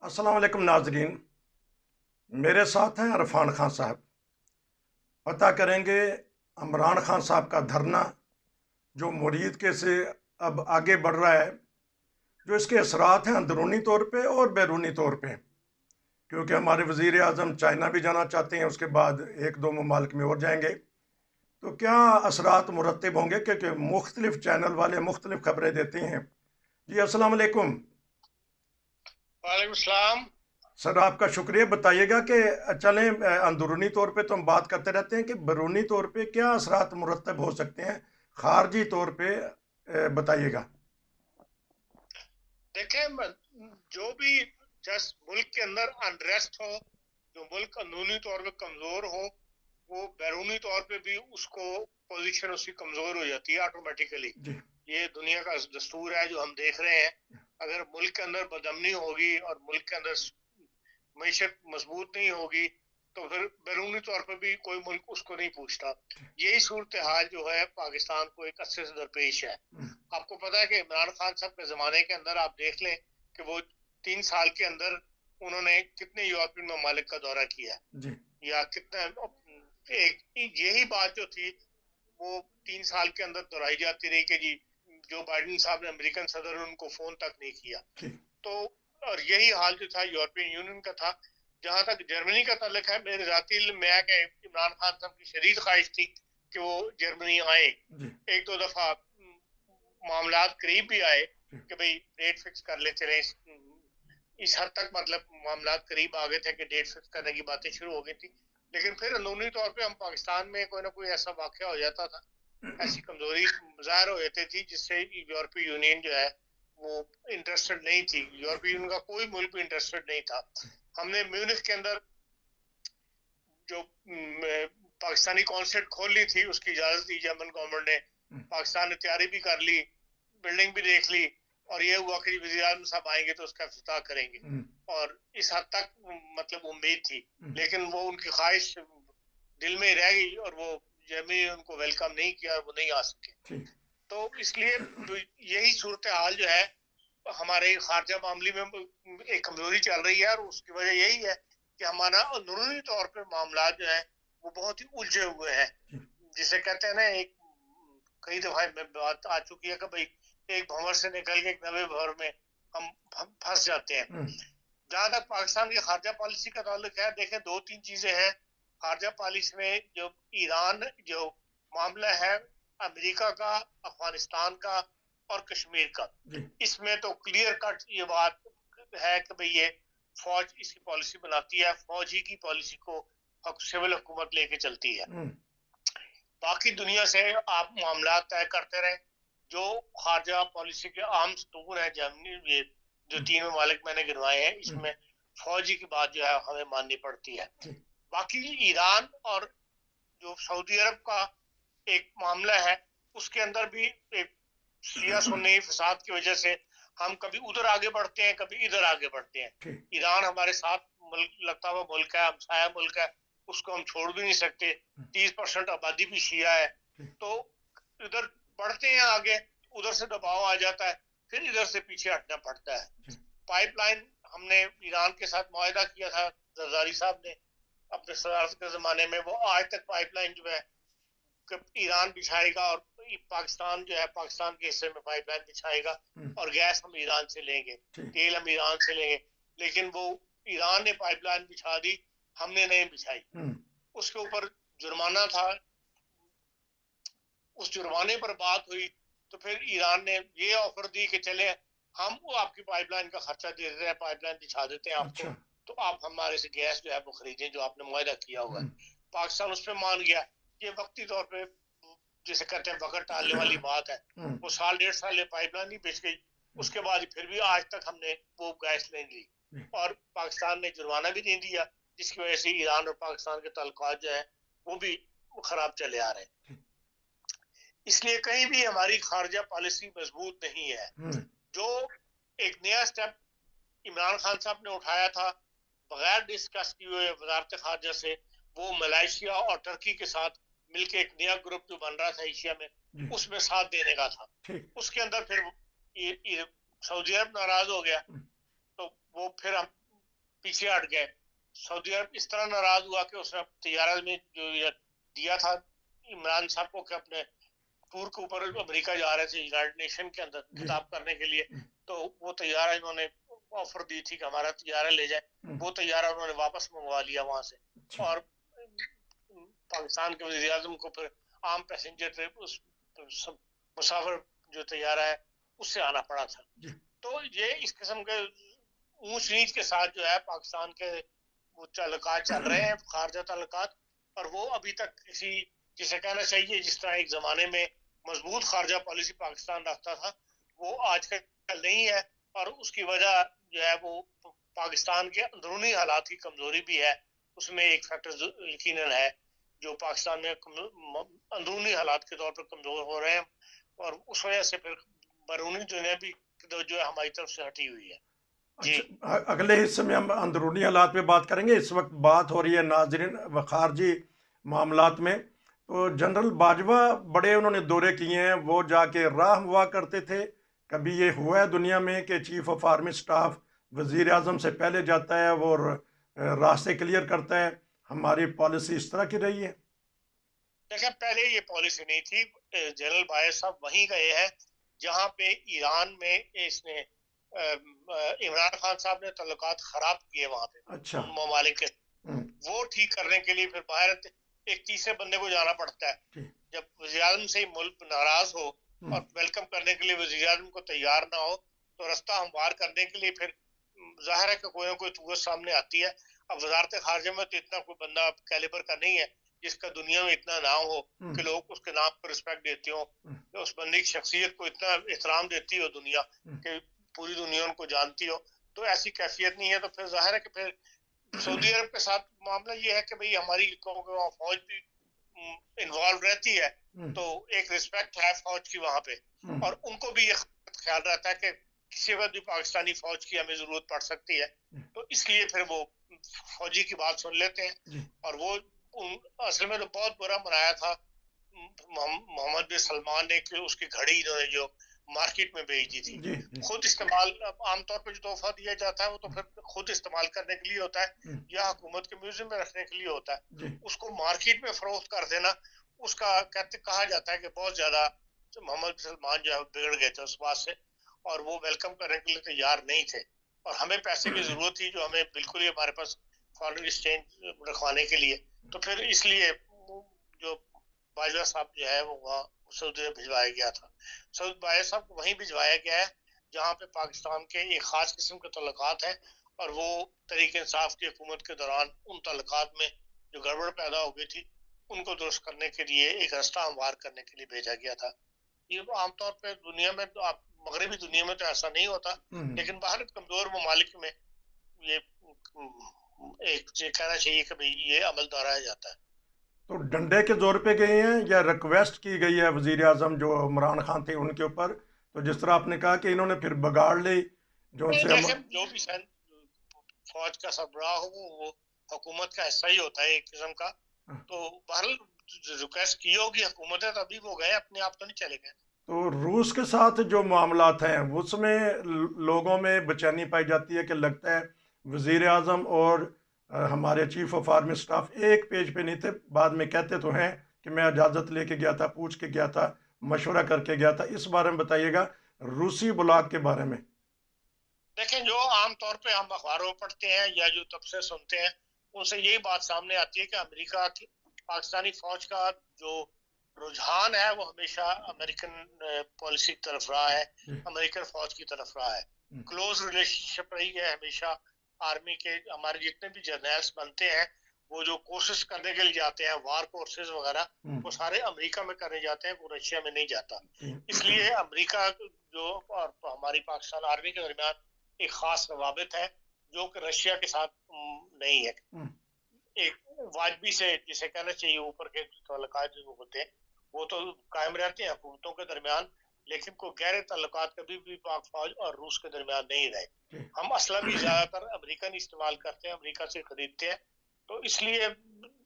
अस्सलाम वालेकुम नाजरीन। मेरे साथ हैं इरफान खान साहब। पता करेंगे इमरान खान साहब का धरना जो मुरीद के से अब आगे बढ़ रहा है, जो इसके असरात हैं अंदरूनी तौर पे और बैरूनी तौर पे, क्योंकि हमारे वज़ीर आज़म चाइना भी जाना चाहते हैं, उसके बाद एक दो ममालिक में और जाएंगे। तो क्या असरात मुरतब होंगे, क्योंकि मुख्तलिफ चैनल वाले मुख्तलिफ खबरें देते हैं। जी अस्सलाम वालेकुम वालेकुम सलाम। सर, आपका शुक्रिया। बताइएगा कि चलें, अंदरूनी तौर पे तो हम बात करते रहते हैं कि बैरूनी तौर पे क्या असरात मुरतब हो सकते हैं, खारजी तौर पे बताइएगा। देखें, जो भी जस्ट मुल्क के अंदर अनरेस्ट हो, जो मुल्क कानूनी तौर पे कमजोर हो, वो बैरूनी तौर पे भी उसको पोजीशन उसकी कमजोर हो जाती है ऑटोमेटिकली। जी ये दुनिया का दस्तूर है जो हम देख रहे हैं। अगर मुल्क के अंदर बदअमनी होगी और मुल्क के अंदर मैशत मजबूत नहीं होगी तो फिर बैरूनी तौर पर भी कोई मुल्क उसको नहीं पूछता। यही सूरत हाल जो है पाकिस्तान को एक अच्छे से दरपेश है। आपको पता है कि इमरान खान साहब के ज़माने के अंदर आप देख लें कि वो 3 साल के अंदर उन्होंने कितने यूरोपियन ममालिक का दौरा किया, जी या कितना एक यही बात जो थी वो 3 साल के अंदर दोहराई जाती रही कि जी जो बाइडेन साहब ने अमेरिकन सदर ने उनको फोन तक नहीं किया। ठीक। तो और यही हाल जो था यूरोपियन यूनियन का था। जहां तक जर्मनी का ताल्लुक है, मेरे जाती इल्म में है कि इमरान खान साहब की शदीद ख्वाहिश थी कि वो जर्मनी आए। जी एक दो दफा मामला करीब भी आए ठीक। कि भाई डेट फिक्स कर लेते रहे। इस हद तक मतलब मामला करीब आ गए थे कि डेट फिक्स करने की बातें शुरू हो गई थी। लेकिन फिर अंदरूनी तौर पे हम पाकिस्तान में कोई ना कोई ऐसा वाक़या हो जाता था, ऐसी कमजोरी ज़ाहिर हो जाती थी जिससे यूरोपीय यूनियन जो है वो इंटरेस्टेड नहीं थी। यूरोपीय यूनियन का कोई मुल्क भी इंटरेस्टेड नहीं था। हमने म्यूनिख के अंदर जो पाकिस्तानी कॉन्सुलेट खोल ली थी, उसकी इजाज़त दी जर्मन गवर्नमेंट ने। पाकिस्तान ने तैयारी भी कर ली, बिल्डिंग भी देख ली, और ये हुआ कि वज़ीर आज़म साहब आएंगे तो उसका इफ्तिताह करेंगे। और इस हद तक मतलब उम्मीद थी, लेकिन वो उनकी ख्वाहिश दिल में रह गई और वो जर्मनी ने उनको वेलकम नहीं किया और वो नहीं आ सके। ठीक। तो इसलिए यही सूरत हाल जो है हमारे खारजा मामले में एक कमजोरी चल रही है, और उसकी वजह यही है कि हमारा अंदरूनी तौर पे मामला जो है वो बहुत ही उलझे हुए हैं। जिसे कहते हैं ना, एक कई दफा बात आ चुकी है कि भाई एक भंवर से निकल के एक नवे भंवर में हम फंस जाते हैं। जहां तक पाकिस्तान की खारजा पॉलिसी का ताल्लुक है, देखें दो तीन चीजें हैं खारजा पॉलिसी में। जो ईरान जो मामला है, अमेरिका का, अफगानिस्तान का और कश्मीर का, जी इसमें तो क्लियर कट ये बात है कि भाई ये फौज इसकी पॉलिसी बनाती है, फौज ही की पॉलिसी को सिविल हुकूमत लेके चलती है। बाकी दुनिया से आप मामला तय करते रहे। जो खारजा पॉलिसी के आम सतून है, जर्मनी, ये जो 3 ममालिक मैंने गिनवाए हैं, इसमें फौजी की बात जो है हमें माननी पड़ती है। बाकी ईरान और जो सऊदी अरब का एक मामला है, उसके अंदर भी एक शिया सुन्नी फसाद की वजह से हम कभी उधर आगे बढ़ते हैं, कभी इधर आगे बढ़ते हैं। ठीक। ईरान हमारे साथ मुल्क लगता हुआ मुल्क है, हमसाया मुल्क है, उसको हम छोड़ भी नहीं सकते। 30% आबादी भी शिया है। तो इधर बढ़ते हैं आगे, उधर से दबाव आ जाता है, फिर इधर से पीछे हटना पड़ता है। पाइपलाइन हमने ईरान के साथ मुआहदा किया था, जरदारी साहब ने अपने सदारत के जमाने में। वो आज तक पाइपलाइन जो है ईरान बिछाएगा, और पाकिस्तान जो है पाकिस्तान के हिस्से में पाइपलाइन बिछाएगा, और गैस हम ईरान से लेंगे, तेल हम ईरान से लेंगे। लेकिन वो ईरान ने पाइपलाइन बिछा दी, हमने नहीं बिछाई। उसके ऊपर जुर्माना था, उस जुर्माने पर बात हुई, तो फिर ईरान ने ये ऑफर दी कि चले हम वो आपकी पाइपलाइन का खर्चा दे देते हैं, पाइपलाइन बिछा देते हैं आपको, अच्छा। तो आप हमारे से गैस जो है वो खरीदें जो आपने मुआहदा किया हुआ है। पाकिस्तान उस पर मान गया। ये वक्ती तौर पे जिसे कहते हैं वक्त टालने वाली बात है। वो साल डेढ़ साल में पाइपलाइन ही बिछ गई। उसके बाद फिर भी आज तक हमने वो गैस नहीं ली, और पाकिस्तान ने जुर्माना भी नहीं दिया, जिसकी वजह से ईरान और पाकिस्तान के ताल्लुकात जो है वो भी खराब चले आ रहे हैं। इसलिए कहीं भी हमारी खारजा पॉलिसी मजबूत नहीं है। जो एक नया स्टेप इमरान खान साहब ने उठाया था बगैर डिस्कस किए हुए वजारत खारजा से, वो मलेशिया और टर्की के साथ मिलकर एक नया ग्रुप जो बन रहा था एशिया में, उसमें साथ देने का था। उसके अंदर फिर सऊदी अरब नाराज हो गया, तो वो फिर हम پیچھے ہٹ گئے. سعودی عرب اس طرح ناراض ہوا کہ اس نے طیارہ میں جو دیا تھا عمران صاحب کو کہ اپنے ٹور کے اوپر امریکہ جا رہے تھے یونائٹڈ نیشن کے اندر خطاب کرنے کے لیے, تو وہ طیارہ انہوں نے آفر دی تھی کہ ہمارا طیارہ لے جائے, وہ طیارہ انہوں نے واپس منگوا لیا وہاں سے, اور پاکستان کے وزیر اعظم کو پھر عام پیسنجر ٹرپ اس مسافر جو طیارہ ہے اس سے آنا پڑا تھا. تو یہ اس قسم کے اونچ نیچ کے ساتھ جو ہے پاکستان کے وہ تعلقات چل رہے ہیں, خارجہ تعلقات, اور وہ ابھی تک کسی جسے کہنا چاہیے جس طرح ایک زمانے میں مضبوط خارجہ پالیسی پاکستان رکھتا تھا وہ آج کل نہیں ہے, اور اس کی وجہ جو ہے وہ پاکستان کے اندرونی حالات کی کمزوری بھی ہے. اس میں ایک فیکٹر یقیناً ہے جو پاکستان میں اندرونی حالات کے طور پر کمزور ہو رہے ہیں, اور اس وجہ سے پھر بیرونی دنیا بھی جو ہے ہماری طرف سے ہٹی ہوئی ہے. اچھا, اگلے حصے میں ہم اندرونی حالات پہ بات کریں گے. اس وقت بات ہو رہی ہے ناظرین خارجی معاملات میں. تو جنرل باجوہ بڑے انہوں نے دورے کیے ہیں, وہ جا کے راہ ہوا کرتے تھے. کبھی یہ ہوا ہے دنیا میں کہ چیف آف آرمی سٹاف وزیر اعظم سے پہلے جاتا ہے, وہ راستے کلیئر کرتا ہے. ہماری پالیسی اس طرح کی رہی ہے. دیکھیں پہلے یہ پالیسی نہیں تھی. جنرل باجوہ صاحب وہیں گئے ہیں جہاں پہ ایران میں اس نے عمران خان صاحب نے تعلقات خراب کیے وہاں پہ. اچھا, ممالک کے وہ ٹھیک کرنے کے لیے پھر باہر ایک تیسرے بندے کو جانا پڑتا ہے. جب وزیر اعظم سے ملک ناراض ہو اور ویلکم کرنے کے لیے وزیر اعظم کو تیار نہ ہو تو رستہ ہموار کرنے کے لیے پھر ظاہر ہے کہ کوئی نہ کوئی قوت سامنے آتی ہے. اب وزارت خارجہ میں تو اتنا کوئی بندہ کیلیبر کا نہیں ہے جس کا دنیا میں اتنا نام ہو کہ لوگ اس کے نام پر رسپیکٹ دیتے ہوں, اس بندے کی شخصیت کو اتنا احترام دیتی ہو دنیا کہ پوری دنیا ان کو جانتی ہو. تو ایسی کیفیت نہیں ہے. تو پھر ظاہر ہے کہ پھر سعودی عرب کے ساتھ معاملہ یہ ہے کہ بھئی ہماری فوج بھی انوالو رہتی ہے, تو ایک رسپیکٹ ہے فوج کی وہاں پہ, اور ان کو بھی یہ خیال رہتا ہے کہ کسی وقت بھی پاکستانی فوج کی ہمیں ضرورت پڑ سکتی ہے. تو اس لیے پھر وہ فوجی کی بات سن لیتے ہیں. اور وہ اصل میں تو بہت برا منایا تھا محمد بن سلمان نے کہ اس کی گھڑی انہوں نے جو مارکیٹ میں بیچ دی تھی. خود استعمال عام طور پہ جو تحفہ دیا جاتا ہے وہ تو پھر خود استعمال کرنے کے لیے ہوتا ہے یا حکومت کے میوزیم میں رکھنے کے لیے ہوتا ہے. اس کو مارکیٹ میں فروخت کر دینا, اس کا کہا جاتا ہے کہ بہت زیادہ محمد بن سلمان جو ہے بگڑ گئے تھے اس بات سے, اور وہ ویلکم کرنے کے لیے تیار نہیں تھے, اور ہمیں پیسے کی ضرورت تھی جو ہمیں بالکل ہی ہمارے پاس فارن ایکسچینج رکھوانے کے لیے. تو پھر اس لیے جو باجوہ صاحب جو ہے وہ وہاں سعودی عرب بھجوایا گیا تھا. سعودی باجوہ صاحب کو وہیں بھجوایا گیا ہے جہاں پہ پاکستان کے ایک خاص قسم کے تعلقات ہیں, اور وہ تحریک انصاف کی حکومت کے دوران ان تعلقات میں جو گڑبڑ پیدا ہو گئی تھی ان کو درست کرنے کے لیے ایک راستہ ہموار کرنے کے لیے بھیجا گیا تھا. یہ عام طور پہ دنیا میں تو مغربی دنیا میں تو ایسا نہیں ہوتا, لیکن باہر کمزور ممالک میں یہ ایک کہنا چاہیے کہ بھئی یہ عمل دہرایا جاتا ہے. تو ڈنڈے کے زور پہ گئے ہیں یا ریکویسٹ کی گئی ہے وزیر اعظم جو عمران خان تھے ان کے اوپر؟ تو جس طرح آپ نے کہا کہ انہوں نے پھر بگاڑ لی جو ان سے جو بھی فوج کا سربراہ ہو وہ حکومت کا حصہ ہی ہوتا ہے ایک قسم کا. تو بہرحال ریکویسٹ کی ہوگی حکومت ہے تبھی وہ گئے, اپنے آپ تو نہیں چلے گئے. تو روس کے ساتھ جو معاملات ہیں اس میں لوگوں میں بے چینی پائی جاتی ہے کہ لگتا ہے وزیر اعظم اور ہمارے چیف آف آرمی سٹاف ایک پیج پہ نہیں تھے. بعد میں کہتے تو ہیں کہ میں اجازت لے کے گیا تھا, پوچھ کے گیا تھا, مشورہ کر کے گیا تھا. اس بارے میں بتائیے گا روسی بلاک کے بارے میں. دیکھیں جو عام طور پہ ہم اخباروں پڑھتے ہیں یا جو تبصرے سنتے ہیں ان سے یہی بات سامنے آتی ہے کہ امریکہ کی پاکستانی فوج کا جو رجحان ہے وہ ہمیشہ امریکن پالیسی کی طرف رہا ہے, امریکن فوج کی طرف رہا ہے. کلوز ریلیشن شپ رہی ہے ہمیشہ آرمی کے. ہمارے جتنے بھی جرنیلس بنتے ہیں وہ جو کورسز کرنے کے لیے جاتے ہیں وار کورسز وغیرہ وہ سارے امریکہ میں کرنے جاتے ہیں, وہ رشیا میں نہیں جاتا. اس لیے امریکہ جو اور ہماری پاکستان آرمی کے درمیان ایک خاص روابط ہے جو کہ رشیا کے ساتھ نہیں ہے. ایک واجبی سے جسے کہنا چاہیے اوپر کے تعلقات جو ہوتے ہیں وہ تو قائم رہتے ہیں حکومتوں کے درمیان, لیکن کوئی گہرے تعلقات کبھی بھی پاک فوج اور روس کے درمیان نہیں رہے. ہم اسلحہ بھی زیادہ تر امریکن استعمال کرتے ہیں, امریکہ سے خریدتے ہیں. تو اس لیے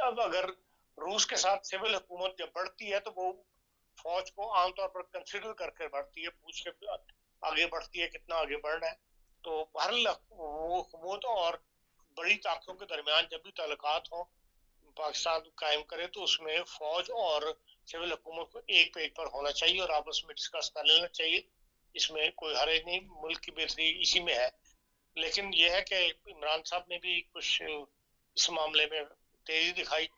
اب اگر روس کے ساتھ سول حکومت جب بڑھتی ہے تو وہ فوج کو عام طور پر کنسیڈر کر کے بڑھتی ہے, پوچھ کے آگے بڑھتی ہے کتنا آگے بڑھنا ہے. تو بہرحال وہ حکومت اور बड़ी ताकतों के दरमियान जब भी ताल्लुकात हों, पाकिस्तान कायम करे तो उसमें फौज और सिविल हुकूमत को एक पेज पर होना चाहिए और आपस में डिस्कस कर लेना चाहिए। इसमें कोई हर्ज नहीं, मुल्क की बेहतरी इसी में है। लेकिन यह है कि इमरान साहब ने भी कुछ इस मामले में तेजी दिखाई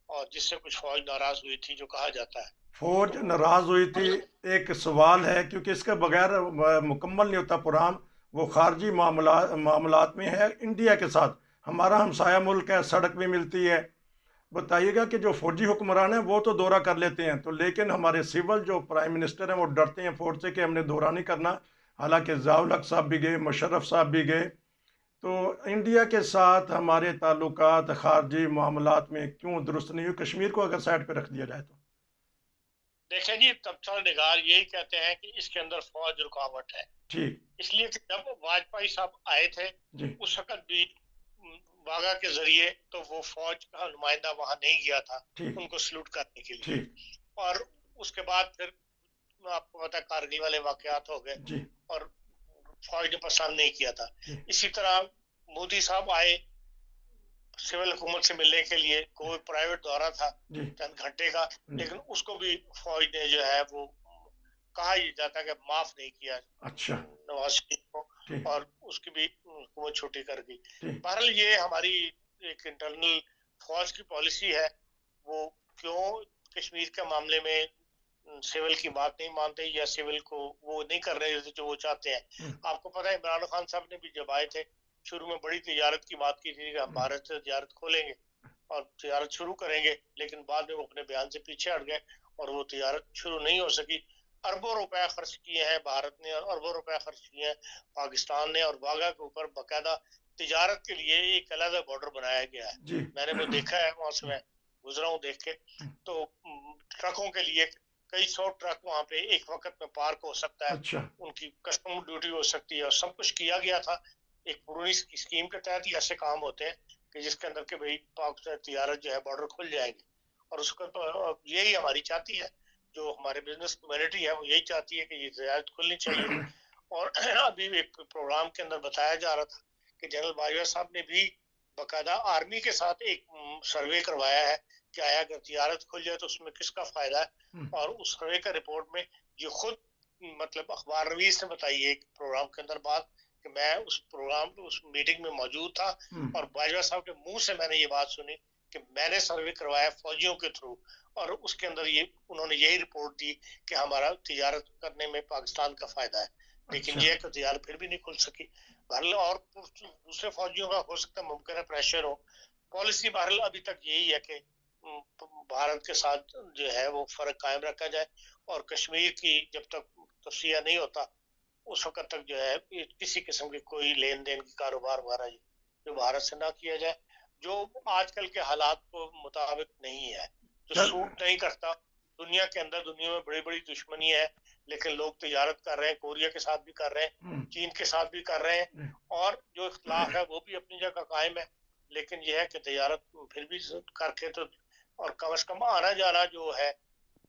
और जिससे कुछ फौज नाराज हुई थी, जो कहा जाता है। फौज तो नाराज हुई थी, एक सवाल है, क्योंकि इसके बगैर मुकम्मल नहीं होता प्रोग्राम। वो खारजी मामलात में है इंडिया के साथ, हमारा हमसाया मुल्क है, सड़क भी मिलती है। बताइएगा कि जो फौजी हुक्मरान हैं वो तो दौरा कर लेते हैं, तो लेकिन हमारे सिविल जो प्राइम मिनिस्टर हैं वो डरते हैं फौज से कि हमने दौरा नहीं करना। हालांकि ज़ियाउल हक साहब भी गए, मुशर्रफ साहब भी गए। तो इंडिया के साथ हमारे ताल्लुकात खारजी मामलात में क्यों दुरुस्त नहीं हुई, कश्मीर को अगर साइड पे रख दिया जाए तो? देखें जी, तबसरा निगार यही कहते हैं कि इसके अंदर फौज रुकावट है। ठीक। इसलिए कि जब वाजपेयी साहब आए थे जी। उस वक्त भी वाघा के जरिए तो वो फौज का नुमाइंदा वहां नहीं गया था ठीक। उनको सलूट करने के लिए। ठीक। और उसके बाद फिर आपको पता है कारगिल वाले वाकयात हो गए जी। और फौज ने पसंद नहीं किया था। जी। इसी तरह मोदी साहब आए सिविल हुकूमत से मिलने के लिए, कोई प्राइवेट दौरा था जी। चंद घंटे का, लेकिन उसको भी फौज ने जो है वो कहा ही जाता है कि माफ नहीं किया अच्छा। नवाज शरीफ को, ठीक। और उसकी भी हुकूमत छुट्टी कर दी। ठीक। बहरहाल ये हमारी एक इंटरनल फौज की पॉलिसी है। वो क्यों कश्मीर के मामले में सिविल की बात नहीं मानते या सिविल को वो नहीं कर रहे जो वो चाहते हैं। आपको पता है इमरान खान साहब ने भी जब आए थे शुरू में बड़ी तिजारत की बात की थी कि हम भारत से तिजारत खोलेंगे और तिजारत शुरू करेंगे, लेकिन बाद में वो अपने बयान से पीछे हट गए और वो तिजारत शुरू नहीं हो सकी। अरबों रुपए खर्च किए हैं भारत ने और अरबों रुपए खर्च किए हैं पाकिस्तान ने, और वाघा के ऊपर बाकायदा तिजारत के लिए एक अलग बॉर्डर बनाया गया है। जी। मैंने वो देखा है, वहां से मैं गुजरा हूँ देख के। तो ट्रकों के लिए कई सौ ट्रक वहां पे एक वक्त में पार्क हो सकता है। अच्छा। उनकी कस्टम ड्यूटी हो सकती है और सब कुछ किया गया था। एक पुरानी स्कीम के तहत ही ऐसे काम होते हैं कि जिसके अंदर के भाई पाक से तिजारत जो है बॉर्डर खुल जाएंगे, और उसको तो यही हमारी चाहती है, जो हमारे बिजनेस कम्युनिटी है वो यही चाहती है कि ये तिजारत खुलनी चाहिए। और अभी एक प्रोग्राम के अंदर बताया जा रहा था कि जनरल बाजवा साहब ने भी बाकायदा आर्मी के साथ एक सर्वे करवाया है कि आया अगर तिजारत खुल जाए तो उसमें किसका फायदा है, और उस सर्वे का रिपोर्ट में ये खुद मतलब अखबार रवीज ने बताई है एक प्रोग्राम के अंदर बात कि मैं उस प्रोग्राम उस मीटिंग में मौजूद था और बाजवा साहब के मुंह से मैंने ये बात सुनी कि मैंने सर्वे करवाया फौजियों के थ्रू, और उसके अंदर ये उन्होंने यही रिपोर्ट दी कि हमारा तिजारत करने में पाकिस्तान का फायदा है। लेकिन ये तो तिजारत फिर भी नहीं खुल सकी। बहरहाल और दूसरे फौजियों का हो सकता है मुमकिन है प्रेशर हो। पॉलिसी बहरहाल अभी तक यही है कि भारत के साथ जो है वो फर्क कायम रखा जाए, और कश्मीर की जब तक तफसीया नहीं होता उस वक्त तक जो है किसी किस्म की कोई लेन देन की कारोबार वगैरह जो भारत से ना किया जाए, जो आजकल के हालात को मुताबिक नहीं है, जो सूट नहीं करता। दुनिया के अंदर दुनिया में बड़ी बड़ी दुश्मनी है, लेकिन लोग तिजारत कर रहे हैं, कोरिया के साथ भी कर रहे हैं, चीन के साथ भी कर रहे हैं, और जो इख्तिलाफ है वो भी अपनी जगह कायम है। लेकिन यह है कि तिजारत फिर भी करके तो, और कम से कम आना जाना जो है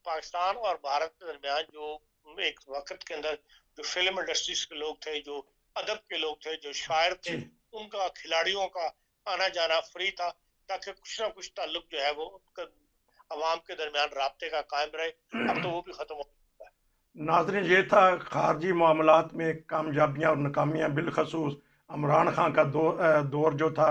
पाकिस्तान और भारत के दरमियान, जो एक वक्त के अंदर जो फिल्म इंडस्ट्रीज के लोग थे, जो अदब के लोग थे, जो शायर थे, उनका खिलाड़ियों का आना जाना फ्री था, ताकि कुछ ना कुछ ताल्लुक जो है वो अवाम के दरमियान राब्ते का कायम रहे। अब तो वो भी खत्म हो चुका है। नाज़रीन, ये था खारजी मामलात में कामयाबियाँ और नाकामियाँ, बिलखसूस इमरान खान का दौर जो था,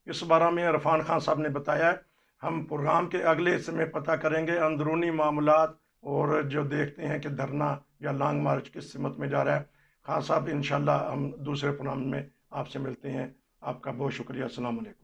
इस बारे में इरफान खान साहब ने बताया। हम प्रोग्राम के अगले हिस्से में पता करेंगे अंदरूनी मामलात और जो देखते हैं कि धरना या लॉन्ग मार्च किस सिमत में जा रहा है। खान साहब, इंशाल्लाह हम दूसरे प्रोग्राम में आपसे मिलते हैं। आपका बहुत शुक्रिया। अस्सलाम वालेकुम।